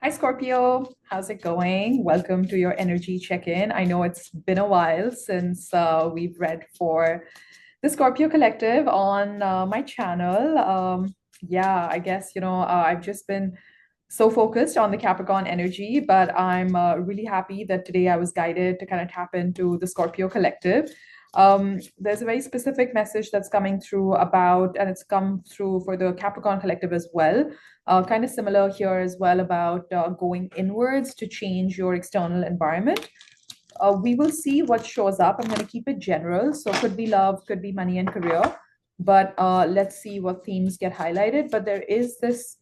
Hi, Scorpio. How's it going? Welcome to your energy check-in. I know it's been a while since we've read for the Scorpio Collective on my channel. Yeah, I guess, I've just been so focused on the Capricorn energy, but I'm really happy that today I was guided to kind of tap into the Scorpio Collective. There's a very specific message that's coming through about, and it's come through for the Capricorn Collective as well. Kind of similar here as well about going inwards to change your external environment. We will see what shows up. I'm going to keep it general. So could be love, could be money and career. But let's see what themes get highlighted. But there is this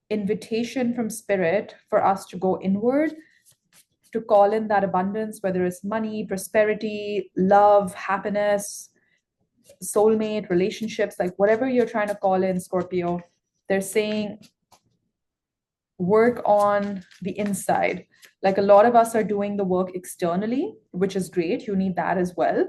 invitation from spirit for us to go inward, to call in that abundance, whether it's money, prosperity, love, happiness, soulmate, relationships, like whatever you're trying to call in, Scorpio. They're saying work on the inside. Like a lot of us are doing the work externally, which is great. You need that as well.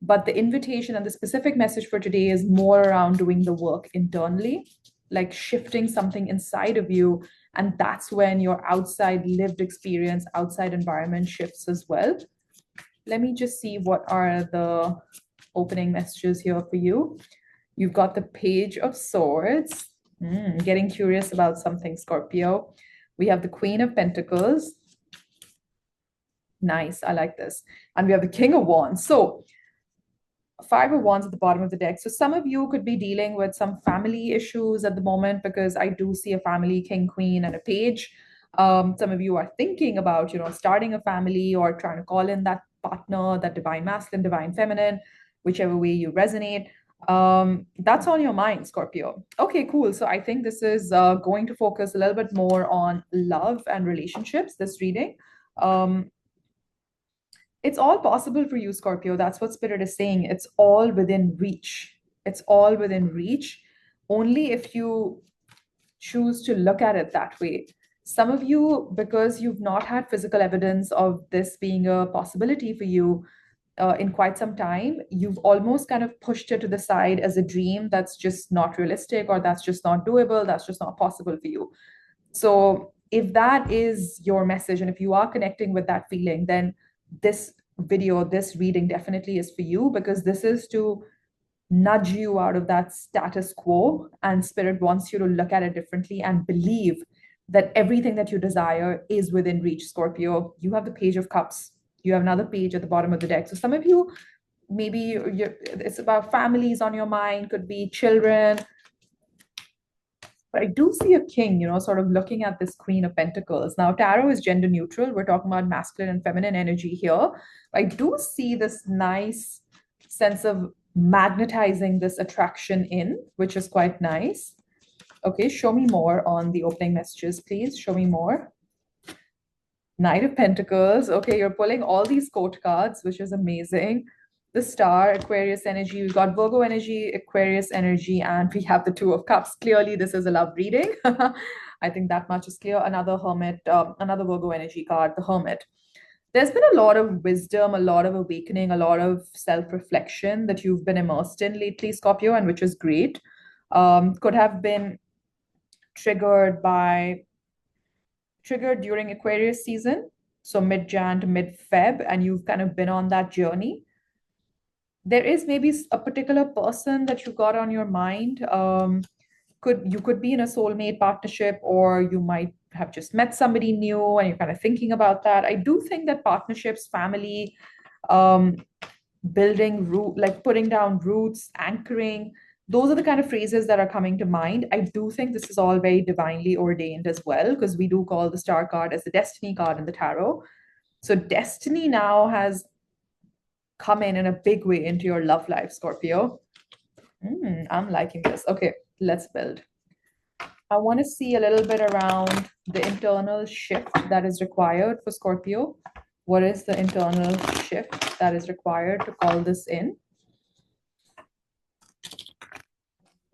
But the invitation and the specific message for today is more around doing the work internally, like shifting something inside of you. And that's when your outside lived experience, outside environment shifts as well. Let me just see what are the opening messages here for you. You've got the Page of Swords. Getting curious about something, Scorpio. We have the Queen of Pentacles. Nice, I like this. And we have the King of Wands. So, Five of Wands at the bottom of the deck. So, some of you could be dealing with some family issues at the moment because I do see a family, King, Queen, and a Page. Some of you are thinking about, starting a family or trying to call in that partner, that divine masculine, divine feminine, whichever way you resonate. That's on your mind, Scorpio. Okay, cool. So I think this is going to focus a little bit more on love and relationships, this reading. It's all possible for you, Scorpio. That's what Spirit is saying. It's all within reach. It's all within reach, only if you choose to look at it that way. Some of you, because you've not had physical evidence of this being a possibility for you in quite some time, you've almost kind of pushed it to the side as a dream that's just not realistic, or that's just not doable, that's just not possible for you. So, if that is your message, and if you are connecting with that feeling, then this video, this reading definitely is for you, because this is to nudge you out of that status quo, and Spirit wants you to look at it differently and believe that everything that you desire is within reach. Scorpio, you have the Page of Cups. You have another page at the bottom of the deck. So some of you, maybe it's about families on your mind, could be children. But I do see a king, sort of looking at this Queen of Pentacles. Now, tarot is gender neutral. We're talking about masculine and feminine energy here. I do see this nice sense of magnetizing this attraction in, which is quite nice. Okay, show me more on the opening messages, please. Show me more. Knight of Pentacles. Okay, you're pulling all these court cards, which is amazing. The Star, Aquarius energy. We've got Virgo energy, Aquarius energy, and we have the Two of Cups. Clearly, this is a love reading. I think that much is clear. Another Hermit, another Virgo energy card, the Hermit. There's been a lot of wisdom, a lot of awakening, a lot of self-reflection that you've been immersed in lately, Scorpio, and which is great. Could have been triggered during Aquarius season, so mid-Jan to mid-Feb, and you've kind of been on that journey. There is maybe a particular person that you got on your mind. You could be in a soulmate partnership, or you might have just met somebody new and you're kind of thinking about that. I do think that partnerships, family, um, building root, like putting down roots, anchoring, those are the kind of phrases that are coming to mind. I do think this is all very divinely ordained as well, because we do call the Star card as the destiny card in the tarot. So destiny now has come in a big way into your love life, Scorpio. I'm liking this. Okay, let's build. I want to see a little bit around the internal shift that is required for Scorpio. What is the internal shift that is required to call this in?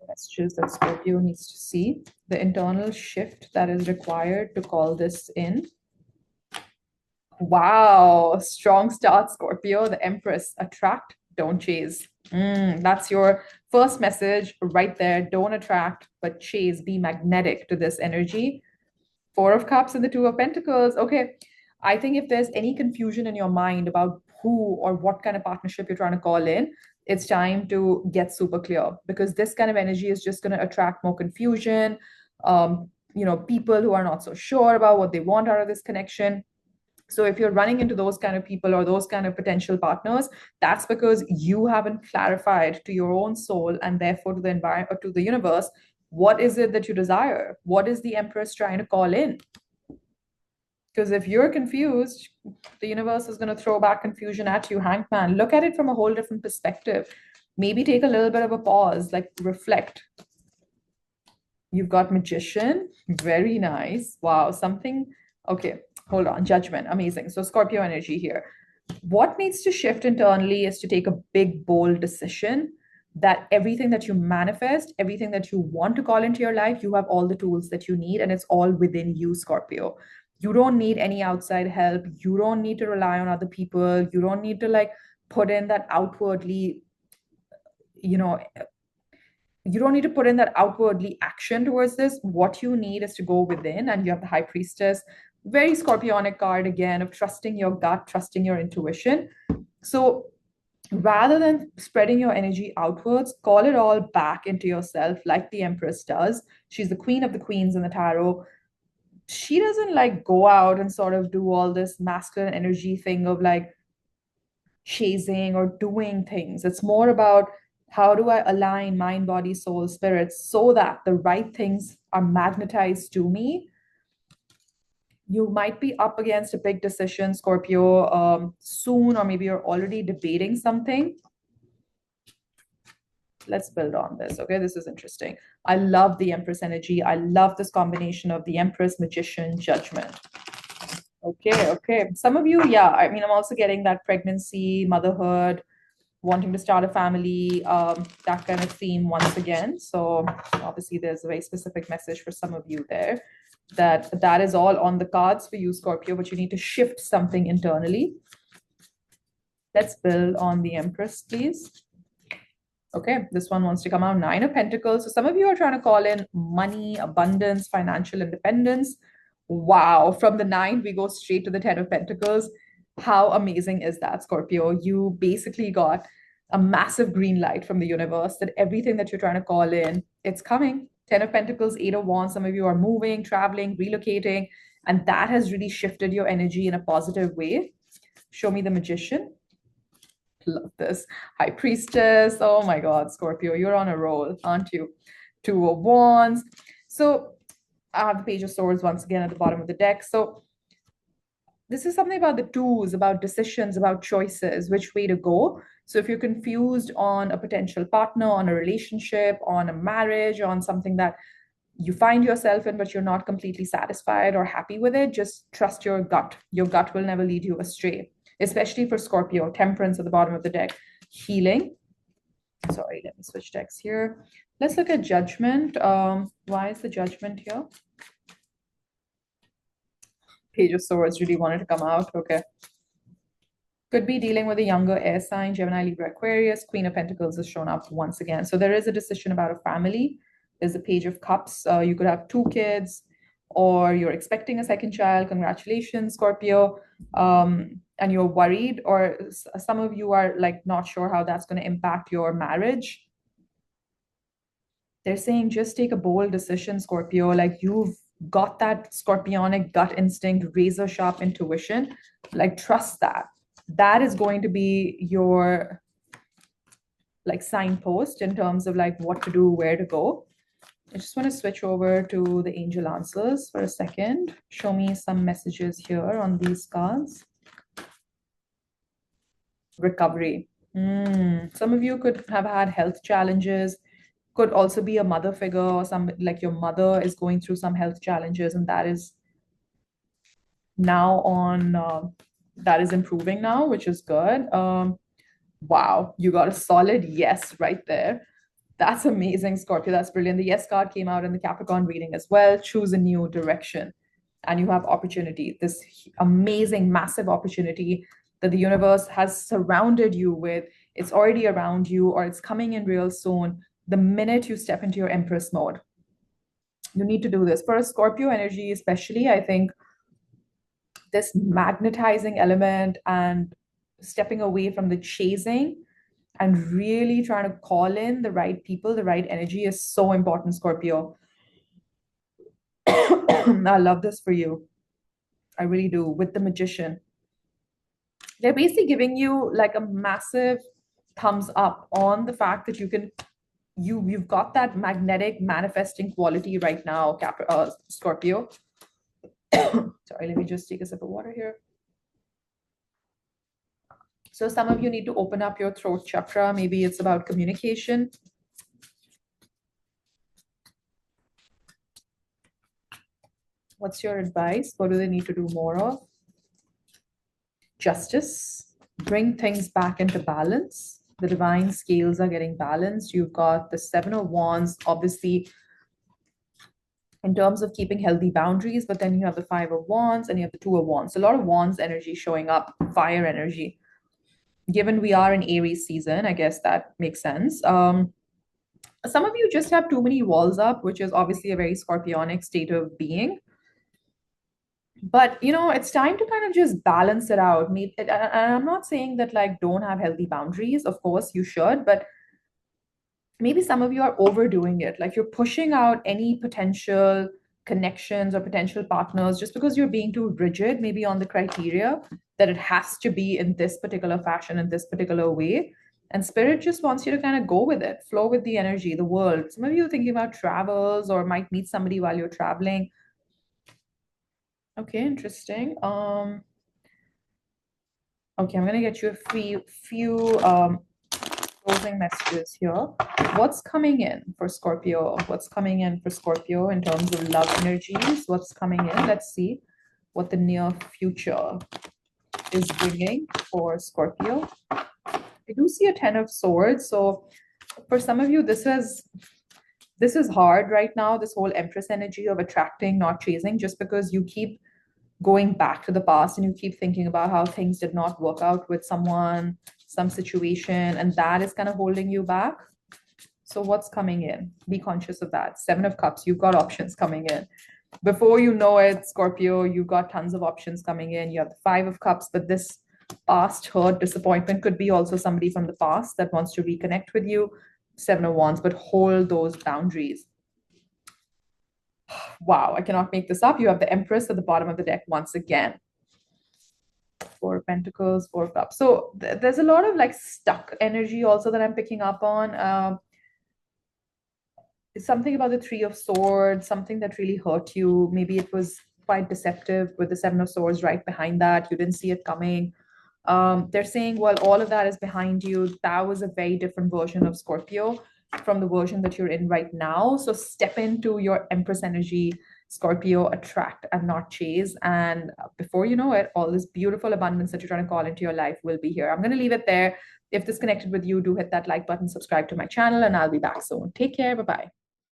Messages that Scorpio needs to see. The internal shift that is required to call this in. Wow, strong start, Scorpio. The Empress, attract, don't chase. That's your first message right there. Don't attract, but chase. Be magnetic to this energy. Four of Cups and the Two of Pentacles. Okay. I think if there's any confusion in your mind about who or what kind of partnership you're trying to call in, it's time to get super clear, because this kind of energy is just going to attract more confusion. People who are not so sure about what they want out of this connection. So if you're running into those kind of people or those kind of potential partners, that's because you haven't clarified to your own soul and therefore to the environment or to the universe, what is it that you desire? What is the Empress trying to call in? Because if you're confused, the universe is going to throw back confusion at you. Hanged Man, look at it from a whole different perspective. Maybe take a little bit of a pause, like reflect. You've got Magician, very nice. Wow, something. Okay, hold on. Judgment, amazing. So Scorpio energy here. What needs to shift internally is to take a big, bold decision that everything that you manifest, everything that you want to call into your life, you have all the tools that you need, and it's all within you, Scorpio. You don't need any outside help. You don't need to rely on other people. You don't need to like put in that outwardly, you know, you don't need to put in that outwardly action towards this. What you need is to go within, and you have the High Priestess, very Scorpionic card again of trusting your gut, trusting your intuition. So rather than spreading your energy outwards, call it all back into yourself like the Empress does. She's the queen of the queens in the tarot. She doesn't like go out and sort of do all this masculine energy thing of like chasing or doing things. It's more about how do I align mind, body, soul, spirit so that the right things are magnetized to me. You might be up against a big decision, Scorpio, soon, or maybe you're already debating something. Let's build on this. Okay, this is interesting. I love the Empress energy. I love this combination of the Empress, Magician, Judgment. Okay. Some of you, yeah, I mean, I'm also getting that pregnancy, motherhood, wanting to start a family, that kind of theme once again. So obviously there's a very specific message for some of you there, that is all on the cards for you, Scorpio, but you need to shift something internally. Let's build on the Empress, please. Okay, this one wants to come out, Nine of Pentacles. So some of you are trying to call in money, abundance, financial independence. Wow, from the nine, we go straight to the 10 of Pentacles. How amazing is that, Scorpio? You basically got a massive green light from the universe that everything that you're trying to call in, it's coming. 10 of Pentacles, 8 of Wands. Some of you are moving, traveling, relocating, and that has really shifted your energy in a positive way. Show me the Magician. Love this. High Priestess. Oh my God, Scorpio, you're on a roll, aren't you? Two of Wands. So I have the Page of Swords once again at the bottom of the deck. So this is something about the twos, about decisions, about choices, which way to go. So if you're confused on a potential partner, on a relationship, on a marriage, on something that you find yourself in, but you're not completely satisfied or happy with it, just trust your gut. Your gut will never lead you astray, especially for Scorpio. Temperance at the bottom of the deck. Healing. Sorry, let me switch decks here. Let's look at Judgment. Why is the Judgment here? Page of Swords really wanted to come out. Okay. Could be dealing with a younger air sign, Gemini, Libra, Aquarius. Queen of Pentacles has shown up once again. So there is a decision about a family. There's a Page of Cups. You could have two kids, or you're expecting a second child. Congratulations, Scorpio. And you're worried, or some of you are like not sure how that's going to impact your marriage. They're saying just take a bold decision, Scorpio. Like you've got that scorpionic gut instinct, razor sharp intuition. Like trust that. That is going to be your like signpost in terms of like what to do, where to go. I just want to switch over to the angel answers for a second. Show me some messages here on these cards. Recovery. Some of you could have had health challenges, could also be a mother figure, or some like your mother is going through some health challenges, and that is now on that is improving now, which is good. Wow, you got a solid yes right there. That's amazing, Scorpio. That's brilliant. The yes card came out in the Capricorn reading as well. Choose a new direction, and you have opportunity. This amazing, massive opportunity that the universe has surrounded you with. It's already around you, or it's coming in real soon. The minute you step into your Empress mode, You need to do this. For a Scorpio energy, especially, I think this magnetizing element and stepping away from the chasing and really trying to call in the right people, the right energy is so important, Scorpio. I love this for you. I really do. With the magician, they're basically giving you like a massive thumbs up on the fact that you've got that magnetic manifesting quality right now, Scorpio. Sorry, let me just take a sip of water here. So some of you need to open up your throat chakra. Maybe it's about communication. What's your advice? What do they need to do more of? Justice. Bring things back into balance. The divine scales are getting balanced. You've got the Seven of Wands, obviously, in terms of keeping healthy boundaries, but then you have the Five of Wands and you have the Two of Wands. So a lot of Wands energy showing up, fire energy. Given we are in Aries season, I guess that makes sense. Some of you just have too many walls up, which is obviously a very scorpionic state of being. But it's time to kind of just balance it out. And I'm not saying that like don't have healthy boundaries. Of course you should, but maybe some of you are overdoing it. Like you're pushing out any potential connections or potential partners just because you're being too rigid, maybe on the criteria that it has to be in this particular fashion, in this particular way. And spirit just wants you to kind of go with it, flow with the energy, the world. Some of you are thinking about travels or might meet somebody while you're traveling. Okay, interesting. Okay, I'm gonna get you a few closing messages here. What's coming in for Scorpio? What's coming in for Scorpio in terms of love energies? What's coming in? Let's see what the near future is bringing for Scorpio. I do see a Ten of Swords. So for some of you, this is hard right now, this whole Empress energy of attracting, not chasing, just because you keep going back to the past and you keep thinking about how things did not work out with someone, some situation, and that is kind of holding you back. So what's coming in? Be conscious of that. Seven of Cups, you've got options coming in. Before you know it, Scorpio, you've got tons of options coming in. You have the Five of Cups, but this past hurt, disappointment could be also somebody from the past that wants to reconnect with you. Seven of Wands, but hold those boundaries. Wow, I cannot make this up. You have the Empress at the bottom of the deck once again. Four of Pentacles, Four of Cups. So there's a lot of like stuck energy also that I'm picking up on. It's something about the Three of Swords, something that really hurt you. Maybe it was quite deceptive with the Seven of Swords right behind that. You didn't see it coming. They're saying, well, all of that is behind you. That was a very different version of Scorpio from the version that you're in right now. So step into your Empress energy, Scorpio, attract and not chase. And before you know it, all this beautiful abundance that you're trying to call into your life will be here. I'm going to leave it there. If this connected with you, do hit that like button, subscribe to my channel, and I'll be back soon. Take care. Bye-bye.